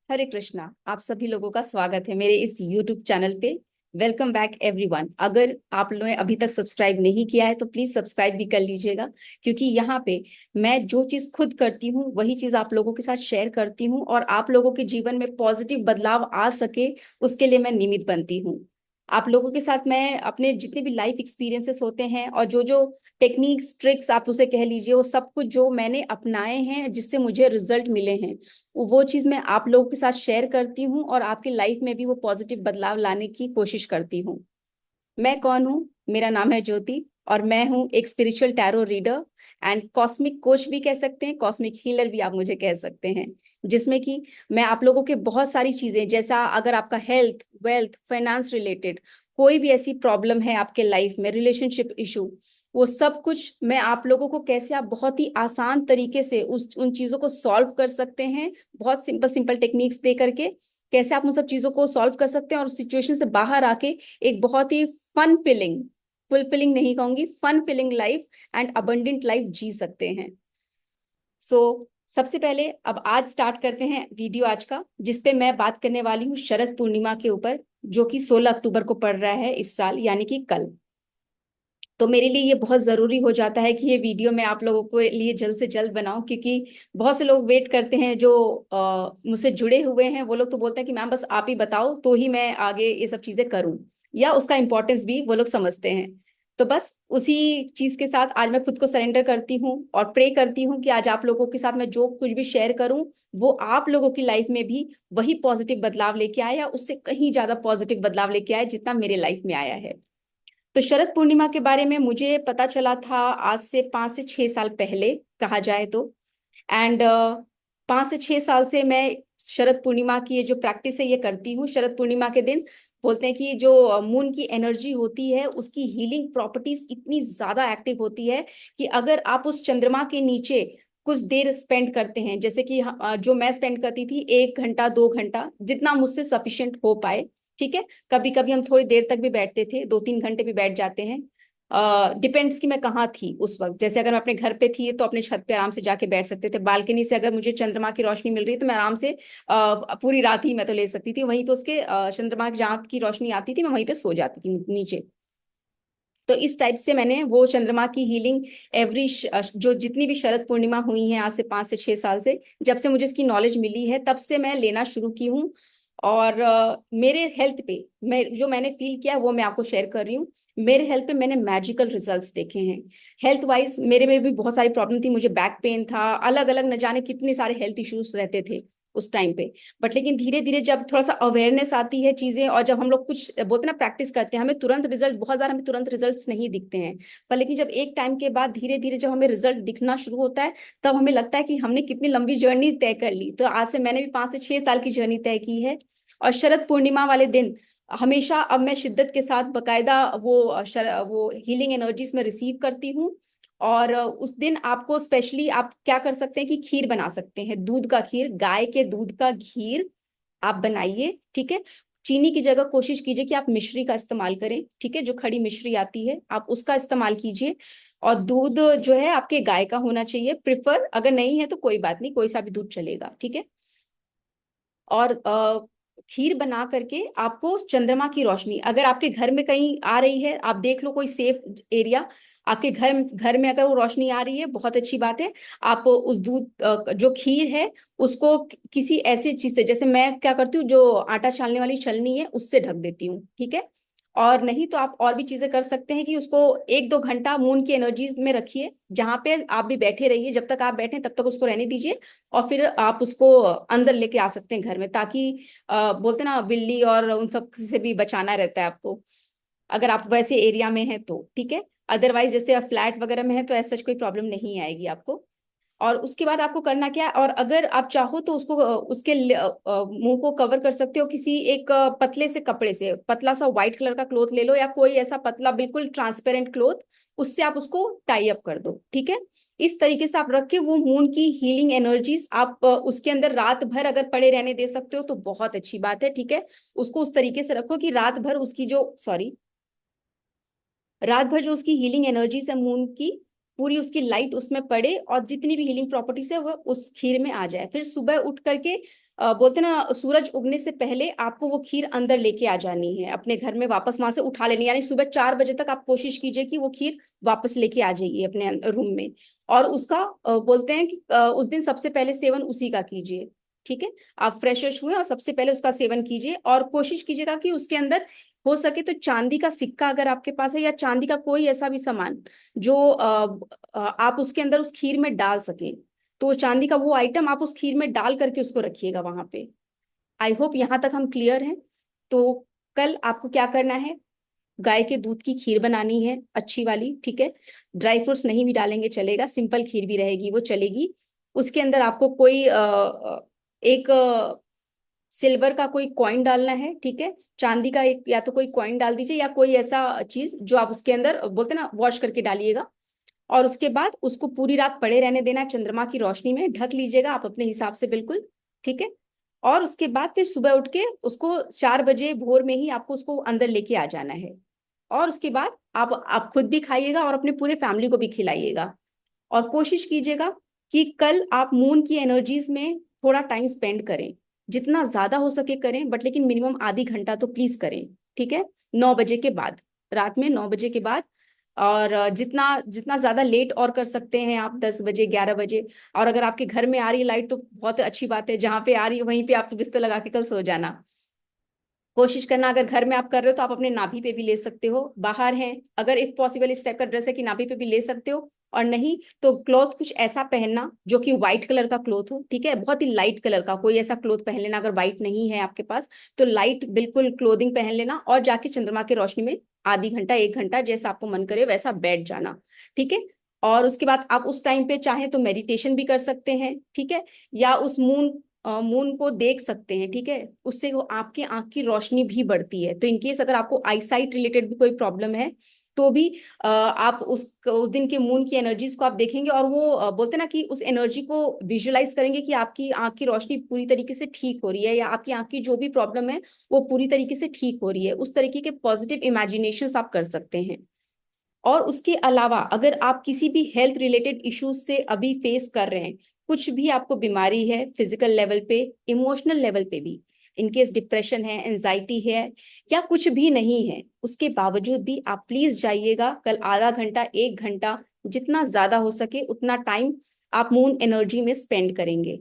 हरे कृष्णा। आप सभी लोगों का स्वागत है मेरे इस YouTube चैनल पे। Welcome back everyone. अगर आप लोगों ने अभी तक सब्सक्राइब नहीं किया है तो प्लीज सब्सक्राइब भी कर लीजिएगा, क्योंकि यहाँ पे मैं जो चीज खुद करती हूँ वही चीज आप लोगों के साथ शेयर करती हूँ, और आप लोगों के जीवन में पॉजिटिव बदलाव आ सके उसके लिए मैं निमित्त बनती हूँ। आप लोगों के साथ मैं अपने जितने भी लाइफ एक्सपीरियंसेस होते हैं और जो जो टेक्निक्स ट्रिक्स आप उसे कह लीजिए, वो सब कुछ जो मैंने अपनाए हैं जिससे मुझे रिजल्ट मिले हैं, वो चीज मैं आप लोगों के साथ शेयर करती हूँ और आपकी लाइफ में भी वो पॉजिटिव बदलाव लाने की कोशिश करती हूँ। मैं कौन हूँ? मेरा नाम है ज्योति, और मैं हूँ एक spiritual tarot reader and cosmic coach भी कह सकते हैं, कॉस्मिक हीलर भी आप मुझे कह सकते हैं। जिसमें कि मैं आप लोगों के बहुत सारी चीजें, जैसा अगर आपका हेल्थ, वेल्थ, फाइनेंस रिलेटेड कोई भी ऐसी प्रॉब्लम है आपके लाइफ में, रिलेशनशिप इशू, वो सब कुछ मैं आप लोगों को कैसे आप बहुत ही आसान तरीके से उस उन चीजों को सॉल्व कर सकते हैं, बहुत सिंपल सिंपल टेक्निक्स दे करके कैसे आप उन सब चीजों को सॉल्व कर सकते हैं और उस सिचुएशन से बाहर आके एक बहुत ही फन फिलिंग, फुलफिलिंग नहीं कहूंगी, fun filling life and abundant life जी सकते हैं। सो सबसे पहले अब आज स्टार्ट करते हैं वीडियो आज का, जिसपे मैं बात करने वाली हूँ शरद पूर्णिमा के ऊपर, जो कि 16 अक्टूबर को पड़ रहा है इस साल, यानी कि कल। तो मेरे लिए ये बहुत ज़रूरी हो जाता है कि ये वीडियो मैं आप लोगों के लिए जल्द से जल्द बनाऊं, क्योंकि बहुत से लोग वेट करते हैं जो मुझसे जुड़े हुए हैं। वो लोग तो बोलते हैं कि मैम बस आप ही बताओ तो ही मैं आगे ये सब चीज़ें करूं, या उसका इम्पोर्टेंस भी वो लोग समझते हैं। तो बस उसी चीज़ के साथ आज मैं खुद को सरेंडर करती हूँ और प्रे करती हूँ कि आज आप लोगों के साथ मैं जो कुछ भी शेयर करूँ वो आप लोगों की लाइफ में भी वही पॉजिटिव बदलाव लेके आए, या उससे कहीं ज़्यादा पॉजिटिव बदलाव लेके आए जितना मेरे लाइफ में आया है। तो शरद पूर्णिमा के बारे में मुझे पता चला था आज से 5 से 6 साल पहले, कहा जाए तो। एंड 5 से 6 साल से मैं शरद पूर्णिमा की ये जो प्रैक्टिस है ये करती हूँ। शरद पूर्णिमा के दिन बोलते हैं कि जो मून की एनर्जी होती है उसकी हीलिंग प्रॉपर्टीज इतनी ज्यादा एक्टिव होती है कि अगर आप उस चंद्रमा के नीचे कुछ देर स्पेंड करते हैं, जैसे कि जो मैं स्पेंड करती थी 1 घंटा 2 घंटा, जितना मुझसे सफिशिएंट हो पाए, ठीक है। कभी कभी हम थोड़ी देर तक भी बैठते थे, 2 3 घंटे भी बैठ जाते हैं। डिपेंड्स कि मैं कहाँ थी उस वक्त। जैसे अगर मैं अपने घर पे थी तो अपने छत पे आराम से जाके बैठ सकते थे। बालकनी से अगर मुझे चंद्रमा की रोशनी मिल रही है तो मैं आराम से पूरी रात ही मैं तो ले सकती थी वहीं पे उसके, चंद्रमा की जहाँ की रोशनी आती थी मैं वहीं पे सो जाती थी नीचे। तो इस टाइप से मैंने वो चंद्रमा की हीलिंग एवरी जो जितनी भी शरद पूर्णिमा हुई है आज से 5 से 6 साल से, जब से मुझे इसकी नॉलेज मिली है तब से मैं लेना शुरू की हूँ। और मेरे हेल्थ पे मैं जो मैंने फील किया वो मैं आपको शेयर कर रही हूँ। मेरे हेल्थ पे मैंने मैजिकल रिजल्ट्स देखे हैं। हेल्थ वाइज मेरे में भी बहुत सारी प्रॉब्लम थी, मुझे बैक पेन था, अलग अलग न जाने कितने सारे हेल्थ इश्यूज रहते थे उस टाइम पे। बट लेकिन धीरे धीरे जब थोड़ा सा अवेयरनेस आती है चीजें, और जब हम लोग कुछ बोलते हैं ना प्रैक्टिस करते हैं, हमें तुरंत रिजल्ट, बहुत बार हमें तुरंत रिजल्ट्स नहीं दिखते हैं, पर लेकिन जब एक टाइम के बाद धीरे धीरे जब हमें रिजल्ट दिखना शुरू होता है तब हमें लगता है कि हमने कितनी लंबी जर्नी तय कर ली। तो आज से मैंने भी 5 से 6 साल की जर्नी तय की है। और शरद पूर्णिमा वाले दिन हमेशा अब मैं शिद्दत के साथ बकायदा वो हीलिंग एनर्जीज में रिसीव करती हूँ। और उस दिन आपको स्पेशली आप क्या कर सकते हैं कि खीर बना सकते हैं, दूध का खीर, गाय के दूध का खीर आप बनाइए, ठीक है। चीनी की जगह कोशिश कीजिए कि आप मिश्री का इस्तेमाल करें, ठीक है, जो खड़ी मिश्री आती है आप उसका इस्तेमाल कीजिए। और दूध जो है आपके गाय का होना चाहिए प्रिफर, अगर नहीं है तो कोई बात नहीं, कोई सा भी दूध चलेगा, ठीक है। और खीर बना करके आपको चंद्रमा की रोशनी अगर आपके घर में कहीं आ रही है, आप देख लो कोई सेफ एरिया, आपके घर घर में अगर वो रोशनी आ रही है बहुत अच्छी बात है। आप उस दूध जो खीर है उसको किसी ऐसी चीज से, जैसे मैं क्या करती हूँ जो आटा छानने वाली छलनी है उससे ढक देती हूँ, ठीक है। और नहीं तो आप और भी चीजें कर सकते हैं कि उसको 1 2 घंटा मून की एनर्जीज में रखिए, जहां पे आप भी बैठे रहिए, जब तक आप बैठे तब तक उसको रहने दीजिए। और फिर आप उसको अंदर लेके आ सकते हैं घर में, ताकि बोलते ना बिल्ली और उन सब से भी बचाना रहता है आपको, अगर आप वैसे एरिया में हैं तो, ठीक है। अदरवाइज जैसे फ्लैट वगैरह में है तो ऐसा कोई प्रॉब्लम नहीं आएगी आपको। और उसके बाद आपको करना क्या है, और अगर आप चाहो तो उसको उसके मुंह को कवर कर सकते हो किसी एक पतले से कपड़े से, पतला सा व्हाइट कलर का क्लोथ ले लो या कोई ऐसा पतला बिल्कुल ट्रांसपेरेंट क्लोथ, उससे आप उसको टाई अप कर दो, ठीक है। इस तरीके से आप रख के वो मून की हीलिंग एनर्जीज आप उसके अंदर रात भर अगर पड़े रहने दे सकते हो तो बहुत अच्छी बात है, ठीक है। उसको उस तरीके से रखो कि रात भर उसकी जो सॉरी रात भर जो उसकी हीलिंग एनर्जीज है मून की, पूरी उसकी लाइट उसमें पड़े और जितनी भी हीलिंग प्रॉपर्टीज है वो उस खीर में आ जाए। फिर सुबह उठ करके बोलते ना सूरज उगने से पहले आपको वो खीर अंदर लेके आ जानी है, अपने घर में वापस वहां से उठा लेनी, यानी सुबह 4 बजे तक आप कोशिश कीजिए कि वो खीर वापस लेके आ जाइए अपने रूम में। और उसका बोलते हैं कि उस दिन सबसे पहले सेवन उसी का कीजिए। ठीक है, आप फ्रेश हुए और सबसे पहले उसका सेवन कीजिए, और कोशिश कीजिएगा कि उसके अंदर हो सके तो चांदी का सिक्का अगर आपके पास है, या चांदी का कोई ऐसा भी सामान जो आप उसके अंदर उस खीर में डाल सकें, तो चांदी का वो आइटम आप उस खीर में डाल करके उसको रखिएगा वहां पे। आई होप यहाँ तक हम क्लियर हैं। तो कल आपको क्या करना है, गाय के दूध की खीर बनानी है अच्छी वाली, ठीक है। ड्राई फ्रूट्स नहीं भी डालेंगे चलेगा, सिंपल खीर भी रहेगी वो चलेगी। उसके अंदर आपको कोई एक सिल्वर का कोई कॉइन डालना है, ठीक है। चांदी का एक या तो कोई कॉइन डाल दीजिए, या कोई ऐसा चीज जो आप उसके अंदर बोलते ना वॉश करके डालिएगा। और उसके बाद उसको पूरी रात पड़े रहने देना है, चंद्रमा की रोशनी में ढक लीजिएगा आप अपने हिसाब से, बिल्कुल ठीक है। और उसके बाद फिर सुबह उठ के उसको 4 बजे भोर में ही आपको उसको अंदर लेके आ जाना है। और उसके बाद आप खुद भी खाइएगा और अपने पूरे फैमिली को भी खिलाइएगा। और कोशिश कीजिएगा कि कल आप मून की एनर्जीज में थोड़ा टाइम स्पेंड करें, जितना ज्यादा हो सके करें, बट लेकिन मिनिमम आधी घंटा तो प्लीज करें, ठीक है। 9 बजे के बाद, रात में 9 बजे के बाद। और जितना जितना ज्यादा लेट और कर सकते हैं आप, 10 बजे 11 बजे। और अगर आपके घर में आ रही है लाइट तो बहुत अच्छी बात है, जहां पे आ रही है वहीं पे आप बिस्तर लगा के कल सो जाना। कोशिश करना अगर घर में आप कर रहे हो तो आप अपने नाभि पे भी ले सकते हो, बाहर हैं अगर इफ पॉसिबल इस टाइप का ड्रेस है कि नाभि पे भी ले सकते हो। और नहीं तो क्लॉथ कुछ ऐसा पहनना जो कि व्हाइट कलर का क्लॉथ हो, ठीक है, बहुत ही लाइट कलर का कोई ऐसा क्लॉथ पहन लेना, अगर व्हाइट नहीं है आपके पास तो लाइट बिल्कुल क्लोथिंग पहन लेना, और जाके चंद्रमा की रोशनी में आधी घंटा 1 घंटा जैसा आपको मन करे वैसा बैठ जाना, ठीक है। और उसके बाद आप उस टाइम पे चाहें तो मेडिटेशन भी कर सकते हैं, ठीक है। या उस मून को देख सकते हैं, ठीक है, उससे वो आपके आंख की रोशनी भी बढ़ती है। तो इनकेस अगर आपको आईसाइट रिलेटेड भी कोई प्रॉब्लम है तो भी आप उस दिन के मून की एनर्जीज को आप देखेंगे, और वो बोलते हैं ना कि उस एनर्जी को विजुलाइज करेंगे कि आपकी आंख की रोशनी पूरी तरीके से ठीक हो रही है, या आपकी आंख की जो भी प्रॉब्लम है वो पूरी तरीके से ठीक हो रही है। उस तरीके के पॉजिटिव इमेजिनेशंस आप कर सकते हैं। और उसके अलावा अगर आप किसी भी हेल्थ रिलेटेड इश्यूज से अभी फेस कर रहे हैं, कुछ भी आपको बीमारी है फिजिकल लेवल पे, इमोशनल लेवल पे भी, इनकेस डिप्रेशन है, एंजाइटी है, या कुछ भी नहीं है, उसके बावजूद भी आप प्लीज जाइएगा कल आधा घंटा 1 घंटा, जितना ज्यादा हो सके उतना टाइम आप मून एनर्जी में स्पेंड करेंगे,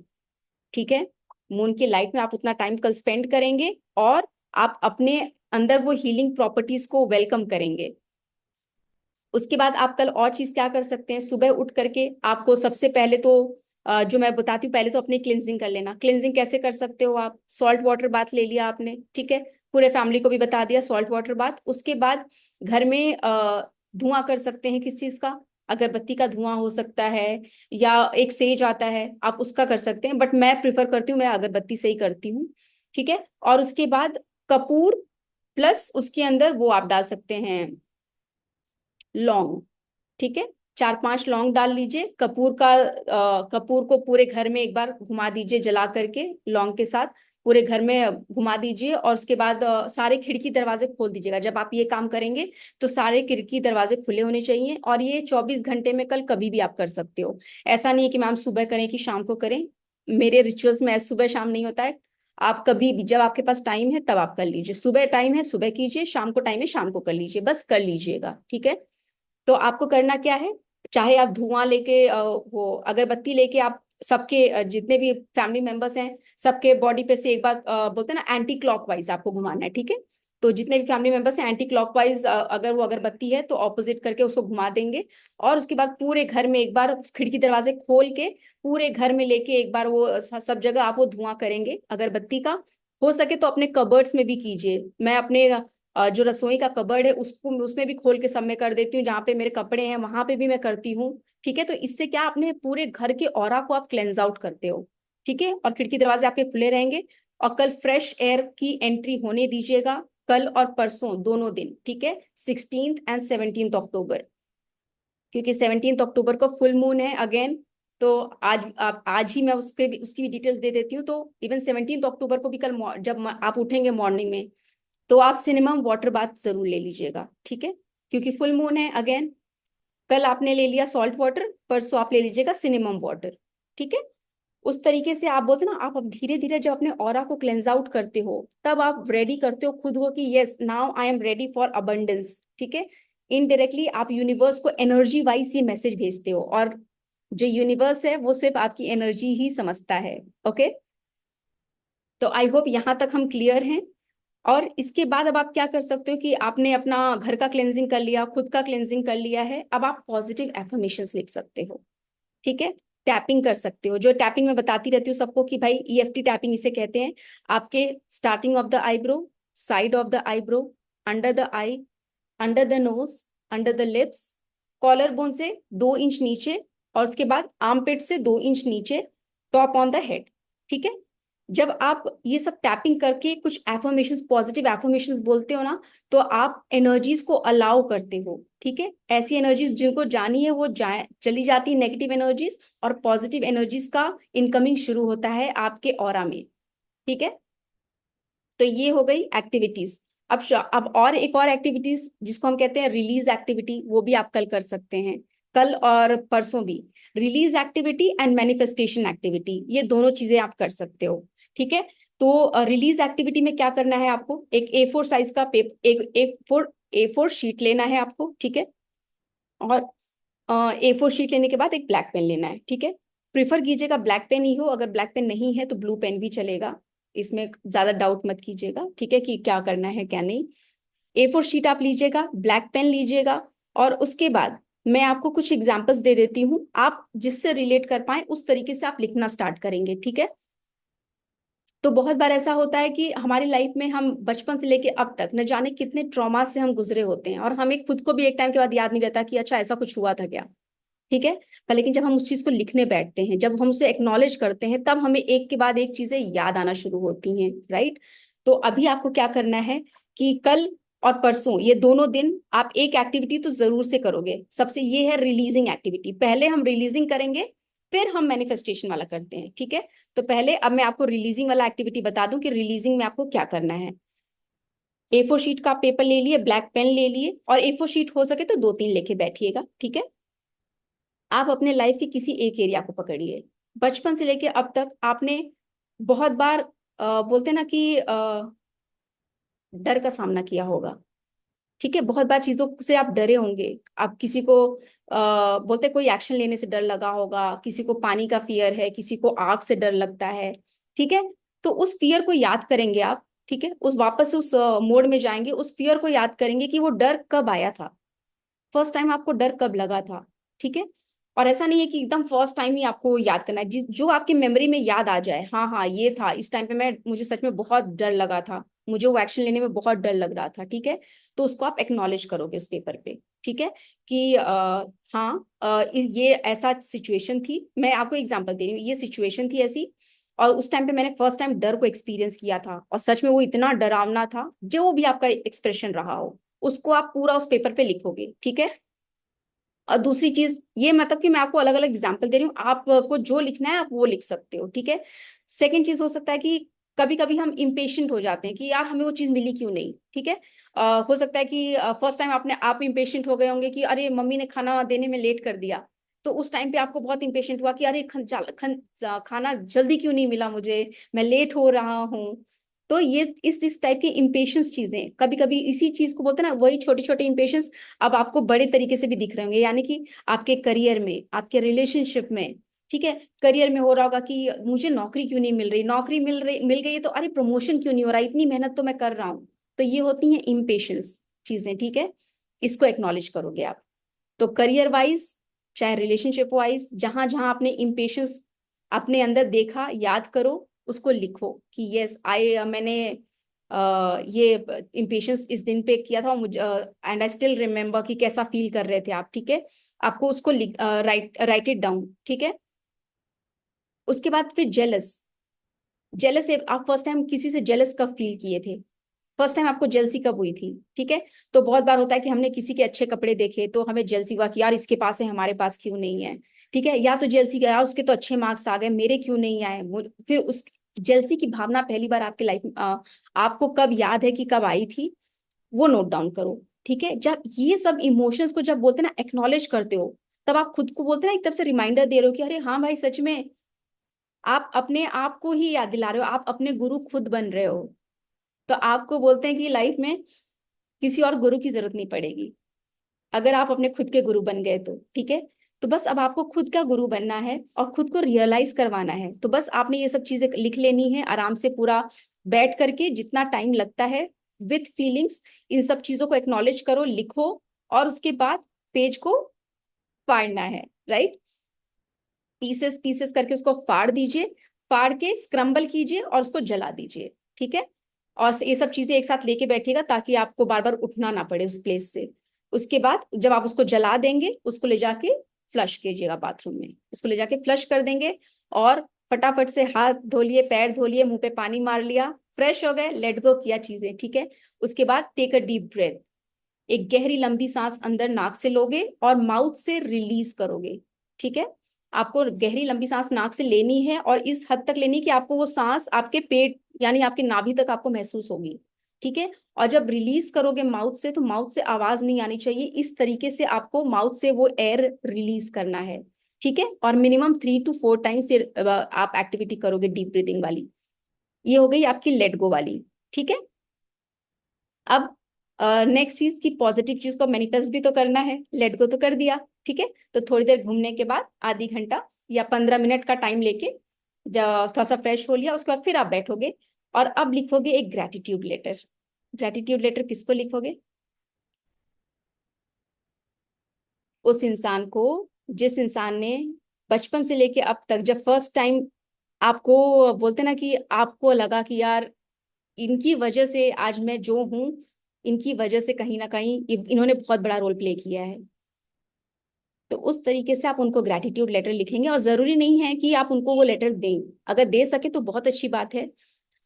ठीक है। मून की लाइट में आप उतना टाइम कल स्पेंड करेंगे, और आप अपने अंदर वो हीलिंग प्रॉपर्टीज को वेलकम करेंगे। उसके बाद आप कल और चीज क्या कर सकते हैं, सुबह उठ करके आपको सबसे पहले तो जो मैं बताती हूँ, पहले तो अपनी क्लिनजिंग कर लेना। क्लिनजिंग कैसे कर सकते हो, आप सॉल्ट वाटर बाथ ले लिया आपने, ठीक है, पूरे फैमिली को भी बता दिया सॉल्ट वाटर बाथ। उसके बाद घर में धुआं कर सकते हैं, किस चीज का, अगरबत्ती का धुआं हो सकता है, या एक सेज आता है आप उसका कर सकते हैं, बट मैं प्रिफर करती हूँ, मैं अगरबत्ती से ही करती हूँ, ठीक है। और उसके बाद कपूर प्लस उसके अंदर वो आप डाल सकते हैं लौंग, ठीक है। 4-5 लौंग डाल लीजिए, कपूर को पूरे घर में एक बार घुमा दीजिए जला करके, लौंग के साथ पूरे घर में घुमा दीजिए। और उसके बाद सारे खिड़की दरवाजे खोल दीजिएगा जब आप ये काम करेंगे। तो सारे खिड़की दरवाजे खुले होने चाहिए, और ये 24 घंटे में कल कभी भी आप कर सकते हो। ऐसा नहीं है कि मैम सुबह करें कि शाम को करें, मेरे रिचुअल्स में सुबह शाम नहीं होता है। आप कभी भी जब आपके पास टाइम है तब आप कर लीजिए, सुबह टाइम है सुबह कीजिए, शाम को टाइम है शाम को कर लीजिए, बस कर लीजिएगा, ठीक है। तो आपको करना क्या है, चाहे आप धुआं लेके वो अगरबत्ती लेके आप सबके जितने भी फैमिली मेंबर्स हैं सबके बॉडी पे से एक बार बोलते हैं ना एंटी क्लॉकवाइज आपको घुमाना है, ठीक है। तो जितने भी फैमिली मेंबर्स हैं एंटी क्लॉकवाइज, अगर वो अगरबत्ती है तो ऑपोजिट करके उसको घुमा देंगे। और उसके बाद पूरे घर में एक बार खिड़की दरवाजे खोल के पूरे घर में लेके एक बार वो सब जगह आप वो धुआं करेंगे अगरबत्ती का। हो सके तो अपने कबर्ड्स में भी कीजिए, मैं अपने जो रसोई का कबर्ड है उसको उसमें भी खोल के सब में कर देती हूँ, जहाँ पे मेरे कपड़े हैं वहां पे भी मैं करती हूँ, ठीक है। तो इससे क्या अपने पूरे घर के ऑरा को आप क्लेंज आउट करते हो, ठीक है। और खिड़की दरवाजे आपके खुले रहेंगे, और कल फ्रेश एयर की एंट्री होने दीजिएगा, कल और परसों दोनों दिन, ठीक है, 16th एंड 17th अक्टूबर। क्योंकि 17th अक्टूबर को फुल मून है अगेन। तो आज ही मैं उसकी भी डिटेल्स दे देती हूँ। तो इवन 17th अक्टूबर को भी कल जब आप उठेंगे मॉर्निंग में तो आप सिनेमम वाटर बाथ जरूर ले लीजिएगा, ठीक है। क्योंकि फुल मून है अगेन, कल आपने ले लिया सॉल्ट वाटर, परसों आप ले लीजिएगा सिनेमम वाटर, ठीक है। उस तरीके से आप बोलते ना, आप अब धीरे धीरे जब अपने ऑरा को क्लेंज आउट करते हो, तब आप रेडी करते हो खुद को कि yes now I am ready for abundance, ठीक है। इनडायरेक्टली आप यूनिवर्स को एनर्जी वाइज ये मैसेज भेजते हो, और जो यूनिवर्स है वो सिर्फ आपकी एनर्जी ही समझता है। ओके, तो आई होप यहाँ तक हम क्लियर हैं। और इसके बाद अब आप क्या कर सकते हो कि आपने अपना घर का क्लेंजिंग कर लिया, खुद का क्लेंजिंग कर लिया है, अब आप पॉजिटिव एफर्मेशंस लिख सकते हो, ठीक है। टैपिंग कर सकते हो, जो टैपिंग मैं बताती रहती हूँ सबको कि भाई ईएफटी टैपिंग इसे कहते हैं। आपके starting of the eyebrow, side of the eyebrow, under the eye, under the nose, under the lips, collar bone से 2 इंच नीचे, और उसके बाद आर्मपिट से 2 इंच नीचे, टॉप ऑन द हेड, ठीक है। जब आप ये सब टैपिंग करके कुछ एफर्मेशंस, पॉजिटिव एफर्मेशंस बोलते हो ना, तो आप एनर्जीज को अलाउ करते हो, ठीक है। ऐसी एनर्जीज जिनको जानी है वो जाए, चली जाती है नेगेटिव एनर्जीज, और पॉजिटिव एनर्जीज का इनकमिंग शुरू होता है आपके ऑरा में, ठीक है। तो ये हो गई एक्टिविटीज। अब और एक और एक्टिविटीज जिसको हम कहते हैं रिलीज एक्टिविटी, वो भी आप कल कर सकते हैं, कल और परसों भी। Release activity and manifestation activity, ये दोनों चीजें आप कर सकते हो, ठीक है। तो रिलीज एक्टिविटी में क्या करना है आपको, एक A4 साइज का पेपर, एक A4 शीट लेना है आपको, ठीक है। और A4 शीट लेने के बाद एक ब्लैक पेन लेना है, ठीक है। प्रिफर कीजिएगा ब्लैक पेन ही हो, अगर ब्लैक पेन नहीं है तो ब्लू पेन भी चलेगा, इसमें ज्यादा डाउट मत कीजिएगा, ठीक है, कि क्या करना है क्या नहीं। A4 शीट आप लीजिएगा, ब्लैक पेन लीजिएगा, और उसके बाद मैं आपको कुछ एग्जांपल्स दे देती हूँ, आप जिससे रिलेट कर पाए उस तरीके से आप लिखना स्टार्ट करेंगे, ठीक है। तो बहुत बार ऐसा होता है कि हमारी लाइफ में हम बचपन से लेके अब तक न जाने कितने ट्रॉमा से हम गुजरे होते हैं, और हमें खुद को भी एक टाइम के बाद याद नहीं रहता कि अच्छा ऐसा कुछ हुआ था क्या, ठीक है। पर लेकिन जब हम उस चीज को लिखने बैठते हैं, जब हम उसे एक्नॉलेज करते हैं, तब हमें एक के बाद एक चीजें याद आना शुरू होती हैं, राइट। तो अभी आपको क्या करना है कि कल और परसों ये दोनों दिन आप एक एक्टिविटी तो जरूर से करोगे। सबसे ये है रिलीजिंग एक्टिविटी, पहले हम रिलीजिंग करेंगे, फिर हम मैनिफेस्टेशन वाला करते हैं, ठीक है। तो पहले अब मैं आपको रिलीजिंग वाला एक्टिविटी बता दूं कि रिलीजिंग में आपको क्या करना है। A4 शीट का पेपर ले लिए, ब्लैक पेन ले लिए, और A4 शीट हो सके तो 2-3 लेके बैठिएगा, ठीक है। आप अपने लाइफ के किसी एक एरिया को पकड़िए, बचपन से लेके अब तक आपने बहुत बार बोलते ना कि डर का सामना किया होगा, ठीक है। बहुत बार चीजों से आप डरे होंगे, आप किसी को बोलते कोई एक्शन लेने से डर लगा होगा, किसी को पानी का फियर है, किसी को आग से डर लगता है, ठीक है। तो उस फियर को याद करेंगे आप, ठीक है, उस वापस उस मोड में जाएंगे, उस फियर को याद करेंगे कि वो डर कब आया था, फर्स्ट टाइम आपको डर कब लगा था, ठीक है। और ऐसा नहीं है कि एकदम फर्स्ट टाइम ही आपको याद करना है, जो आपकी मेमोरी में याद आ जाए, हाँ हाँ ये था, इस टाइम पे मुझे सच में बहुत डर लगा था, मुझे वो एक्शन लेने में बहुत डर लग रहा था, ठीक है। तो उसको आप एक्नॉलेज करोगे उस पेपर पे, ठीक है, कि हाँ ये ऐसा सिचुएशन थी, मैं आपको एग्जांपल दे रही हूँ, ये सिचुएशन थी ऐसी, और उस टाइम पे मैंने फर्स्ट टाइम डर को एक्सपीरियंस किया था, और सच में वो इतना डरावना था, जो भी आपका एक्सप्रेशन रहा हो उसको आप पूरा उस पेपर पे लिखोगे, ठीक है। और दूसरी चीज ये, मतलब कि मैं आपको अलग अलग एग्जांपल दे रही हूँ, आपको जो लिखना है आप वो लिख सकते हो, ठीक है। सेकंड चीज हो सकता है कि कभी कभी हम इम्पेशेंट हो जाते हैं कि यार हमें वो चीज मिली क्यों नहीं, ठीक है। हो सकता है कि फर्स्ट टाइम आप इम्पेशेंट हो गए होंगे कि अरे मम्मी ने खाना देने में लेट कर दिया, तो उस टाइम पे आपको बहुत इम्पेशेंट हुआ कि अरे खाना जल्दी क्यों नहीं मिला मुझे, मैं लेट हो रहा हूँ। तो ये इस टाइप की इम्पेशंस चीजें, कभी कभी इसी चीज को बोलते हैं ना, वही छोटे छोटे इम्पेशंस अब आपको बड़े तरीके से भी दिख रहे होंगे, यानी कि आपके करियर में, आपके रिलेशनशिप में, ठीक है। करियर में हो रहा होगा कि मुझे नौकरी क्यों नहीं मिल रही, नौकरी मिल गई है तो अरे प्रमोशन क्यों नहीं हो रहा, इतनी मेहनत तो मैं कर रहा हूँ। तो ये होती हैं इम्पेशंस चीजें, ठीक है। इसको एक्नॉलेज करोगे आप। तो करियर वाइज, चाहे रिलेशनशिप वाइज, जहां जहां आपने इम्पेशंस अपने अंदर देखा, याद करो, उसको लिखो कि यस मैंने ये इम्पेशंस इस दिन पे किया था, और मुझे एंड आई स्टिल रिमेम्बर कि कैसा फील कर रहे थे आप, ठीक है। आपको उसको राइट इट डाउन, ठीक है। उसके बाद फिर जेलस, जेलस आप फर्स्ट टाइम किसी से जेलस कब फील किए थे, फर्स्ट टाइम आपको जेलसी कब हुई थी, ठीक है। तो बहुत बार होता है कि हमने किसी के अच्छे कपड़े देखे तो हमें जेलसी हुआ कि यार इसके पास है हमारे पास क्यों नहीं है, ठीक है। या तो जेलसी गया उसके तो अच्छे मार्क्स आ गए मेरे क्यों नहीं आए, फिर उस जेलसी की भावना पहली बार आपकी लाइफ आपको कब याद है कि कब आई थी, वो नोट डाउन करो, ठीक है। जब ये सब इमोशंस को जब बोलते हैं ना एक्नॉलेज करते हो, तब आप खुद को बोलते हैं ना, एक तरफ से रिमाइंडर दे रहे हो कि अरे हाँ भाई सच में आप अपने आप को ही याद दिला रहे हो, आप अपने गुरु खुद बन रहे हो। तो आपको बोलते हैं कि लाइफ में किसी और गुरु की जरूरत नहीं पड़ेगी अगर आप अपने खुद के गुरु बन गए तो। ठीक है, तो बस अब आपको खुद का गुरु बनना है और खुद को रियलाइज करवाना है। तो बस आपने ये सब चीजें लिख लेनी है आराम से, पूरा बैठ करके जितना टाइम लगता है, विथ फीलिंग्स इन सब चीजों को एक्नॉलेज करो, लिखो, और उसके बाद पेज को फाड़ना है। राइट, पीसेस पीसेस करके उसको फाड़ दीजिए, फाड़ के स्क्रम्बल कीजिए और उसको जला दीजिए। ठीक है, और ये सब चीजें एक साथ लेके बैठिएगा ताकि आपको बार बार उठना ना पड़े उस प्लेस से। उसके बाद जब आप उसको जला देंगे, उसको ले जाके फ्लश कीजिएगा बाथरूम में, उसको ले जाके फ्लश कर देंगे। और फटाफट से हाथ धो लिए, पैर धो लिए, मुंह पे पानी मार लिया, फ्रेश हो गए, लेट गो किया चीजें। ठीक है, उसके बाद टेक अ डीप ब्रेथ, एक गहरी लंबी सांस अंदर नाक से लोगे और माउथ से रिलीज करोगे। ठीक है, आपको गहरी लंबी सांस नाक से लेनी है और इस हद तक लेनी कि आपको वो सांस आपके पेट यानी आपके नाभि तक आपको महसूस होगी। ठीक है, और जब रिलीज करोगे माउथ से, तो माउथ से आवाज नहीं आनी चाहिए, इस तरीके से आपको माउथ से वो एयर रिलीज करना है। ठीक है, और मिनिमम 3 to 4 टाइम्स आप एक्टिविटी करोगे डीप ब्रीदिंग वाली। ये हो गई आपकी लेट गो वाली। ठीक है, अब नेक्स्ट चीज की पॉजिटिव चीज को मैनिफेस्ट भी तो करना है, लेट गो तो कर दिया। ठीक है, तो थोड़ी देर घूमने के बाद आधी घंटा या 15 मिनट का टाइम लेके जब थोड़ा सा फ्रेश हो लिया, उसके बाद फिर आप बैठोगे और अब लिखोगे एक ग्रैटिट्यूड लेटर। ग्रैटिट्यूड लेटर किसको लिखोगे? उस इंसान को जिस इंसान ने बचपन से लेके अब तक, जब फर्स्ट टाइम आपको बोलते ना कि आपको लगा कि यार इनकी वजह से आज मैं जो हूं, इनकी वजह से कहीं ना कहीं इन्होंने बहुत बड़ा रोल प्ले किया है। तो उस तरीके से आप उनको ग्रैटिट्यूड लेटर लिखेंगे, और जरूरी नहीं है कि आप उनको वो लेटर दें, अगर दे सके तो बहुत अच्छी बात है,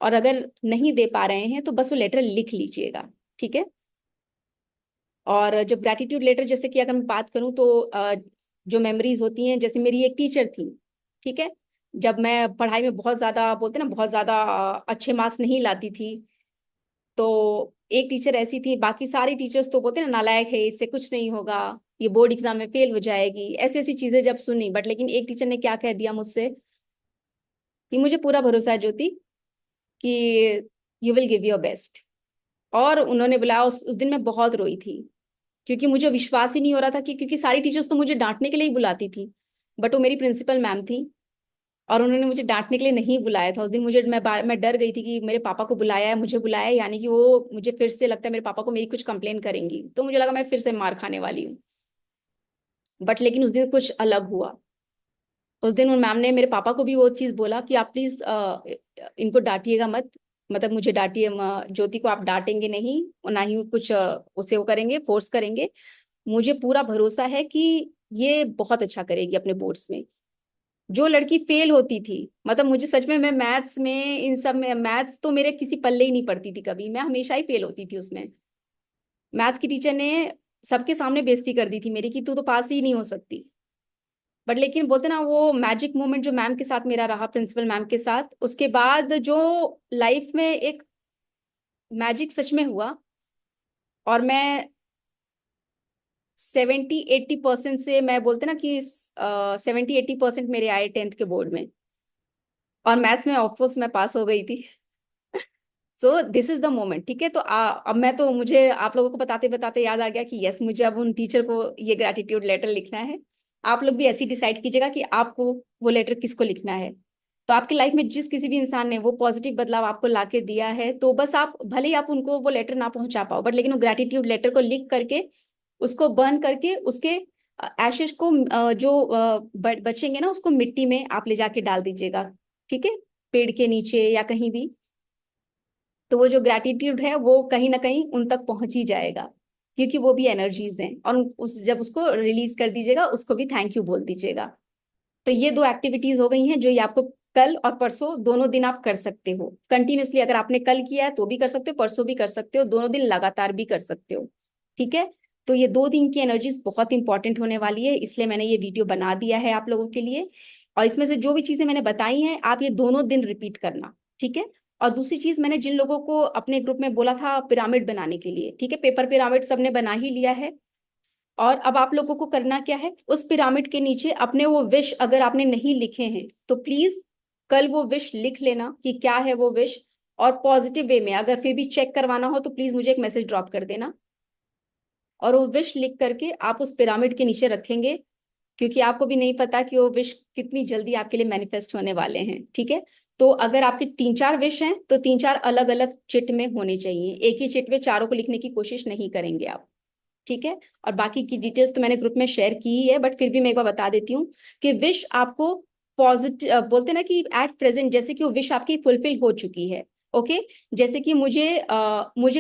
और अगर नहीं दे पा रहे हैं तो बस वो लेटर लिख लीजिएगा। ठीक है, और जब ग्रैटिट्यूड लेटर, जैसे कि अगर मैं बात करूं तो जो मेमोरीज होती हैं, जैसे मेरी एक टीचर थी। ठीक है, जब मैं पढ़ाई में बहुत ज्यादा बोलते ना बहुत ज्यादा अच्छे मार्क्स नहीं लाती थी, तो एक टीचर ऐसी थी, बाकी सारी टीचर्स तो बोलते ना नालायक है, इससे कुछ नहीं होगा, ये बोर्ड एग्जाम में फेल हो जाएगी, ऐसी ऐसी चीजें जब सुनी, बट लेकिन एक टीचर ने क्या कह दिया मुझसे कि मुझे पूरा भरोसा है ज्योति कि you will give your best. और उन्होंने बुलाया, उस दिन मैं बहुत रोई थी, क्योंकि मुझे विश्वास ही नहीं हो रहा था कि, क्योंकि सारी टीचर्स तो मुझे डांटने के लिए ही बुलाती थी, बट वो मेरी प्रिंसिपल मैम थी और उन्होंने मुझे डांटने के लिए नहीं बुलाया था उस दिन। मुझे मैं डर गई थी कि मेरे पापा को बुलाया है, मुझे बुलाया है, यानी कि वो मुझे फिर से लगता है मेरे पापा को मेरी कुछ कंप्लेन करेंगी, तो मुझे लगा मैं फिर से मार खाने वाली हूँ। बट लेकिन उस दिन कुछ अलग हुआ। उस दिन उन मैम ने मेरे पापा को भी वो चीज़ बोला कि आप प्लीज इनको डांटिएगा मत, मतलब मुझे डांटिए, ज्योति को आप डांटेंगे नहीं और ना ही कुछ उसे वो करेंगे, फोर्स करेंगे। मुझे पूरा भरोसा है कि ये बहुत अच्छा करेगी अपने बोर्ड्स में। जो लड़की फेल होती थी, मतलब मुझे सच में, मैं मैथ्स में इन सब में, मैथ्स तो मेरे किसी पल्ले ही नहीं पड़ती थी कभी, मैं हमेशा ही फेल होती थी उसमें। मैथ्स की टीचर ने सबके सामने बेइज्जती कर दी थी मेरी कि तू तो पास ही नहीं हो सकती। बट लेकिन बोलते ना वो मैजिक मोमेंट जो मैम के साथ मेरा रहा, प्रिंसिपल मैम के साथ, उसके बाद जो लाइफ में एक मैजिक सच में हुआ, और मैं 70-80% से, मैं बोलते ना कि 70-80% मेरे आए 10th के बोर्ड में, और मैथ्स में ऑफकोर्स मैं पास हो गई थी। So this is the moment. ठीक है, तो अब मैं तो, मुझे आप लोगों को बताते बताते याद आ गया कि यस, मुझे अब उन टीचर को ये ग्रेटिट्यूड लेटर लिखना है। आप लोग भी ऐसे डिसाइड कीजिएगा कि आपको वो लेटर किसको लिखना है। तो आपकी लाइफ में जिस किसी भी इंसान ने वो पॉजिटिव बदलाव आपको लाके दिया है, तो बस आप भले ही आप उनको वो लेटर ना पहुंचा पाओ, बट लेकिन वो ग्रेटिट्यूड लेटर को लिख करके, उसको बर्न करके, उसके एशेज को जो बचेंगे ना, उसको मिट्टी में आप ले जाके डाल दीजिएगा। ठीक है, पेड़ के नीचे या कहीं भी। तो वो जो ग्रैटिट्यूड है वो कहीं ना कहीं उन तक पहुंच ही जाएगा, क्योंकि वो भी एनर्जीज हैं, और उस जब उसको रिलीज कर दीजिएगा, उसको भी थैंक यू बोल दीजिएगा। तो ये दो एक्टिविटीज हो गई हैं जो ये आपको कल और परसों दोनों दिन आप कर सकते हो कंटिन्यूअसली। अगर आपने कल किया है तो भी कर सकते हो, परसों भी कर सकते हो, दोनों दिन लगातार भी कर सकते हो। ठीक है, तो ये 2 दिन की एनर्जीज बहुत इंपॉर्टेंट होने वाली है, इसलिए मैंने ये वीडियो बना दिया है आप लोगों के लिए। और इसमें से जो भी चीजें मैंने बताई हैं, आप ये दोनों दिन रिपीट करना। ठीक है, और दूसरी चीज, मैंने जिन लोगों को अपने ग्रुप में बोला था पिरामिड बनाने के लिए, ठीक है, पेपर पिरामिड सबने बना ही लिया है। और अब आप लोगों को करना क्या है, उस पिरामिड के नीचे अपने वो विश अगर आपने नहीं लिखे हैं तो प्लीज कल वो विश लिख लेना कि क्या है वो विश, और पॉजिटिव वे में अगर फिर भी चेक करवाना हो तो प्लीज मुझे एक मैसेज ड्रॉप कर देना, और वो विश लिख करके आप उस पिरामिड के नीचे रखेंगे, क्योंकि आपको भी नहीं पता कि वो विश कितनी जल्दी आपके लिए मैनिफेस्ट होने वाले हैं। ठीक है, तो अगर आपके 3-4 विश हैं तो 3-4 अलग अलग चिट में होने चाहिए, एक ही चिट में चारों को लिखने की कोशिश नहीं करेंगे आप। ठीक है, और बाकी की डिटेल्स तो मैंने ग्रुप में शेयर की ही है, बट फिर भी मैं एक बार बता देती हूँ कि विश आपको पॉजिटिव बोलते हैं ना कि एट प्रेजेंट जैसे कि वो विश आपकी फुलफिल हो चुकी है। ओके, जैसे कि मुझे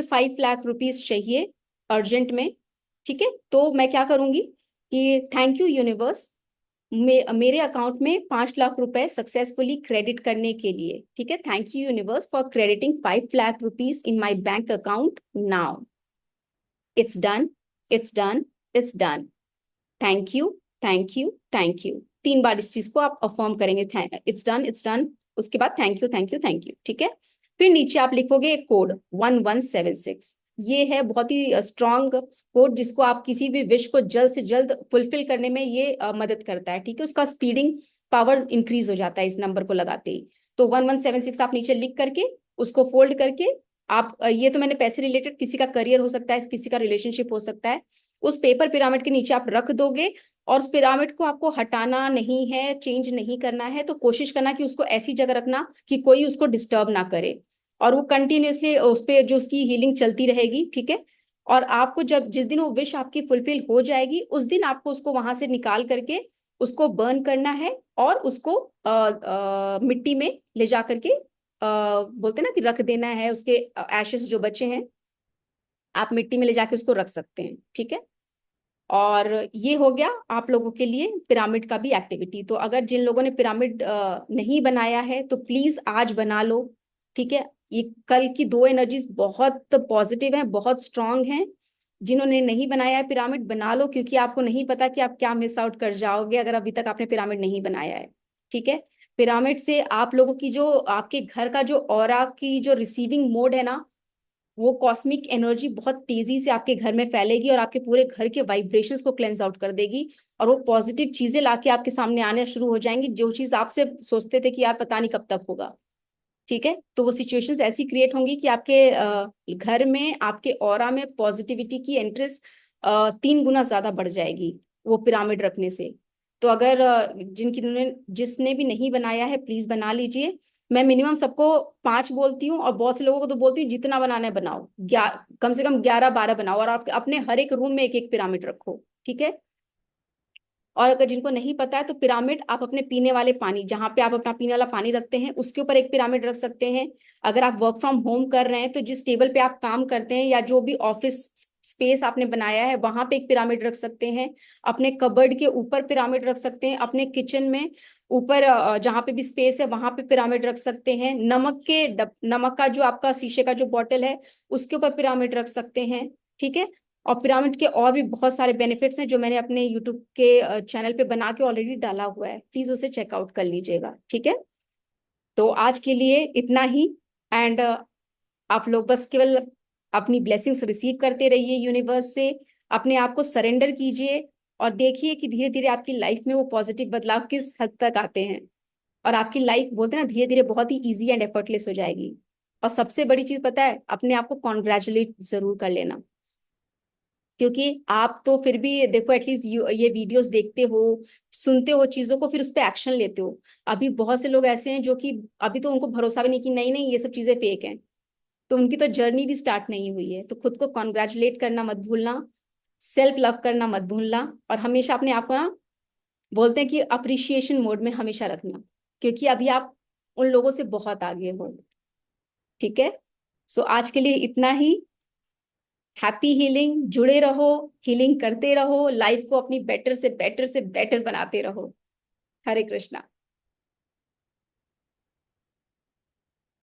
5 लाख रुपीज चाहिए अर्जेंट में। ठीक है, तो मैं क्या करूंगी कि थैंक यू यूनिवर्स, मेरे अकाउंट में 5 लाख रुपए सक्सेसफुली क्रेडिट करने के लिए। ठीक है, thank you universe for crediting 5 lakh rupees in my bank account now. It's done, it's done, it's done. Thank you, thank you, thank you. 3 बार इस चीज को आप अफर्म करेंगे, इट्स डन, इट्स डन, उसके बाद thank you, thank you, thank you. ठीक है, फिर नीचे आप लिखोगे एक कोड 1176। ये है बहुत ही स्ट्रांग कोड, जिसको आप किसी भी विश को जल्द से जल्द फुलफिल करने में ये मदद करता है। ठीक है, उसका स्पीडिंग पावर इंक्रीज हो जाता है इस नंबर को लगाते ही। तो 1176 आप नीचे लिख करके उसको फोल्ड करके आप ये तो मैंने पैसे रिलेटेड, किसी का करियर हो सकता है, किसी का रिलेशनशिप हो सकता है, उस पेपर पिरामिड के नीचे आप रख दोगे। और उस पिरामिड को आपको हटाना नहीं है, चेंज नहीं करना है, तो कोशिश करना कि उसको ऐसी जगह रखना कि कोई उसको डिस्टर्ब ना करे, और वो कंटिन्यूअसली उस पे जो उसकी हीलिंग चलती रहेगी। ठीक है, और आपको जब जिस दिन वो विश आपकी फुलफिल हो जाएगी उस दिन आपको उसको वहां से निकाल करके उसको बर्न करना है, और उसको मिट्टी में ले जा करके बोलते हैं ना कि रख देना है, उसके एशेस जो बचे हैं आप मिट्टी में ले जाके उसको रख सकते हैं। ठीक है, और ये हो गया आप लोगों के लिए पिरामिड का भी एक्टिविटी। तो अगर जिन लोगों ने पिरामिड नहीं बनाया है तो प्लीज आज बना लो। ठीक है, ये कल की 2 एनर्जीज बहुत पॉजिटिव हैं, बहुत स्ट्रांग हैं। जिन्होंने नहीं बनाया है पिरामिड बना लो, क्योंकि आपको नहीं पता कि आप क्या मिस आउट कर जाओगे अगर अभी तक आपने पिरामिड नहीं बनाया है। ठीक है, पिरामिड से आप लोगों की जो आपके घर का जो ऑरा की जो रिसीविंग मोड है ना, वो कॉस्मिक एनर्जी बहुत तेजी से आपके घर में फैलेगी और आपके पूरे घर के वाइब्रेशंस को क्लेंस आउट कर देगी, और वो पॉजिटिव चीजें लाके आपके सामने आने शुरू हो जाएंगी, जो चीज आपसे सोचते थे कि यार पता नहीं कब तक होगा। ठीक है, तो वो सिचुएशंस ऐसी क्रिएट होंगी कि आपके घर में, आपके ऑरा में पॉजिटिविटी की एंट्रेंस 3 गुना ज्यादा बढ़ जाएगी वो पिरामिड रखने से। तो अगर जिसने भी नहीं बनाया है प्लीज बना लीजिए। मैं मिनिमम सबको 5 बोलती हूँ, और बहुत से लोगों को तो बोलती हूँ जितना बनाना है बनाओ, कम से कम 11-12 बनाओ, और आप अपने हर एक रूम में एक एक पिरामिड रखो। ठीक है, और अगर जिनको नहीं पता है तो पिरामिड आप अपने पीने वाले पानी, जहां पे आप अपना पीने वाला पानी रखते हैं उसके ऊपर एक पिरामिड रख सकते हैं। अगर आप वर्क फ्रॉम होम कर रहे हैं तो जिस टेबल पे आप काम करते हैं या जो भी ऑफिस स्पेस आपने बनाया है वहां पे एक पिरामिड रख सकते हैं। अपने कबर्ड के ऊपर पिरामिड रख सकते हैं, अपने किचन में ऊपर जहां पे भी स्पेस है वहां पे पिरामिड रख सकते हैं। नमक का जो आपका शीशे का जो बॉटल है उसके ऊपर पिरामिड रख सकते हैं। ठीक है, और पिरामिड के और भी बहुत सारे बेनिफिट्स हैं जो मैंने अपने यूट्यूब के चैनल पे बना के ऑलरेडी डाला हुआ है, प्लीज उसे चेकआउट कर लीजिएगा। ठीक है, तो आज के लिए इतना ही। एंड आप लोग बस केवल अपनी ब्लेसिंग्स रिसीव करते रहिए यूनिवर्स से, अपने आप को सरेंडर कीजिए, और देखिए कि धीरे धीरे आपकी लाइफ में वो पॉजिटिव बदलाव किस हद तक आते हैं, और आपकी लाइफ बोलते हैं ना धीरे धीरे बहुत ही ईजी एंड एफर्टलेस हो जाएगी। और सबसे बड़ी चीज पता है, अपने आप को कॉन्ग्रेचुलेट जरूर कर लेना, क्योंकि आप तो फिर भी देखो एटलीस्ट ये वीडियोस देखते हो, सुनते हो चीजों को, फिर उस पर एक्शन लेते हो। अभी बहुत से लोग ऐसे हैं जो कि अभी तो उनको भरोसा भी नहीं कि नहीं नहीं ये सब चीजें फेक हैं, तो उनकी तो जर्नी भी स्टार्ट नहीं हुई है। तो खुद को कॉन्ग्रेचुलेट करना मत भूलना, सेल्फ लव करना मत भूलना, और हमेशा अपने आप को ना बोलते हैं कि अप्रिशिएशन मोड में हमेशा रखना, क्योंकि अभी आप उन लोगों से बहुत आगे हो। ठीक है, सो आज के लिए इतना ही। हैप्पी हीलिंग, जुड़े रहो, हीलिंग करते रहो, लाइफ को अपनी बेटर से बेटर से बेटर बनाते रहो। हरे कृष्णा।